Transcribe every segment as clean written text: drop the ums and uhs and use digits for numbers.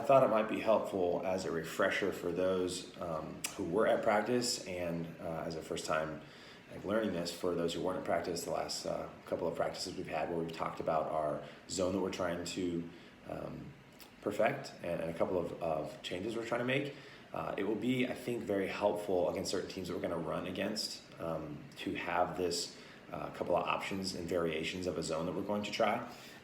thought it might be helpful as a refresher for those who were at practice and as a first time learning this for those who weren't at practice. The last couple of practices we've had where we've talked about our zone that we're trying to perfect and a couple of changes we're trying to make. It will be, I think, very helpful against certain teams that we're going to run against to have this couple of options and variations of a zone that we're going to try.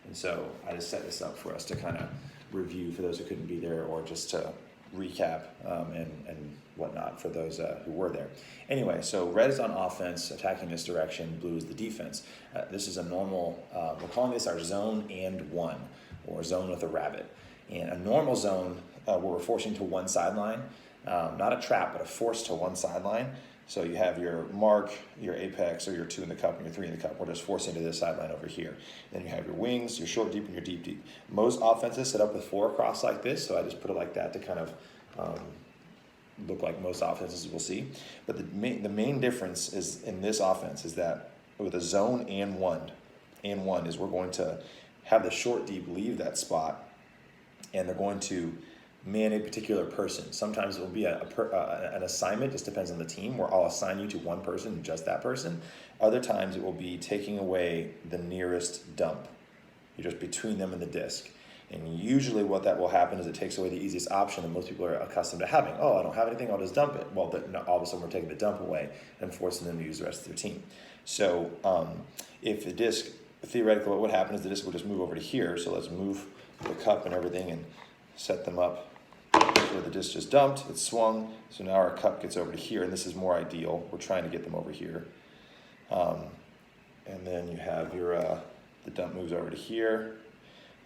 And so I just set this up for us to kind of review for those who couldn't be there, or just to recap and whatnot for those who were there. Anyway, so red is on offense, attacking this direction, blue is the defense. This is a normal, we're calling this our zone and one, or zone with a rabbit. And a normal zone where we're forcing to one sideline, not a trap, but a force to one sideline. So you have your mark, your apex, or your 2 in the cup and your 3 in the cup. We're just forcing to this sideline over here. Then you have your wings, your short deep, and your deep deep. Most offenses set up with 4 across like this, so I just put it like that to kind of look like most offenses we'll see. But the main difference is in this offense is that with a zone and one is we're going to have the short deep leave that spot, and they're going to man a particular person. Sometimes it will be an assignment, just depends on the team, where I'll assign you to one person and just that person. Other times it will be taking away the nearest dump. You're just between them and the disc. And usually what that will happen is it takes away the easiest option that most people are accustomed to having. Oh, I don't have anything, I'll just dump it. Well, all of a sudden we're taking the dump away and forcing them to use the rest of their team. So if the disc, theoretically what would happen is the disc will just move over to here. So let's move the cup and everything and set them up where the disc just dumped, it swung, so now our cup gets over to here, and this is more ideal. We're trying to get them over here. And then you have your, the dump moves over to here,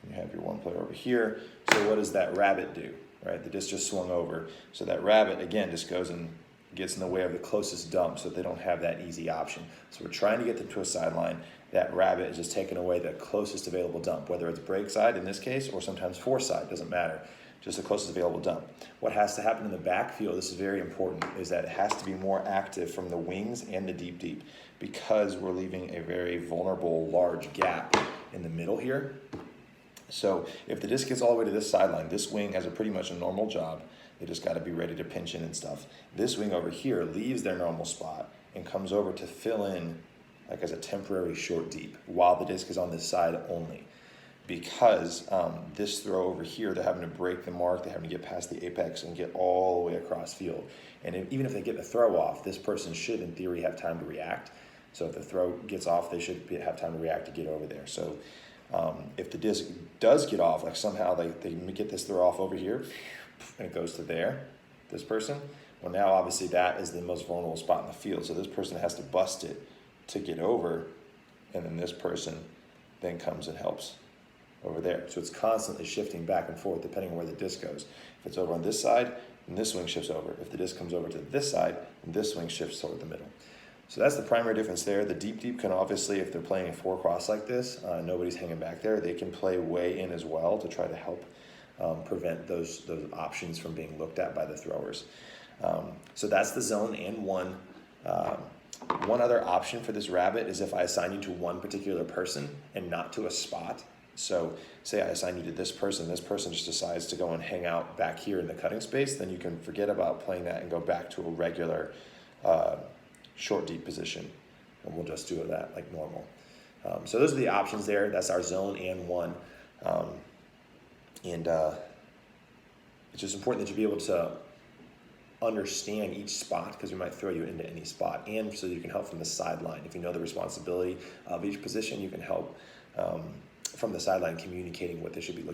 and you have your one player over here. So what does that rabbit do, right? The disc just swung over. So that rabbit, again, just goes and gets in the way of the closest dump so they don't have that easy option. So we're trying to get them to a sideline. That rabbit is just taking away the closest available dump, whether it's break side in this case, or sometimes force side, doesn't matter. Just the closest available dump. What has to happen in the backfield, this is very important, is that it has to be more active from the wings and the deep deep, because we're leaving a very vulnerable large gap in the middle here. So if the disc gets all the way to this sideline, this wing has pretty much a normal job. They just got to be ready to pinch in and stuff. This wing over here leaves their normal spot and comes over to fill in like as a temporary short deep while the disc is on this side only. Because this throw over here, they're having to break the mark, they're having to get past the apex and get all the way across field. And even if they get the throw off, this person should, in theory, have time to react. So if the throw gets off, they should have time to react to get over there. So if the disc does get off, like somehow they get this throw off over here, and it goes to there, this person, well now obviously that is the most vulnerable spot in the field. So this person has to bust it to get over, and then this person then comes and helps over there. So it's constantly shifting back and forth depending on where the disc goes. If it's over on this side, then this wing shifts over. If the disc comes over to this side, then this wing shifts toward the middle. So that's the primary difference there. The deep deep can obviously, if they're playing a 4 cross like this, nobody's hanging back there, they can play way in as well to try to help prevent those options from being looked at by the throwers. So that's the zone and one. One other option for this rabbit is if I assign you to one particular person and not to a spot. So say I assign you to this person just decides to go and hang out back here in the cutting space, then you can forget about playing that and go back to a regular short deep position, and we'll just do that like normal. So those are the options there. That's our zone and one. It's just important that you be able to understand each spot, because we might throw you into any spot, and so you can help from the sideline. If you know the responsibility of each position, you can help from the sideline communicating what they should be looking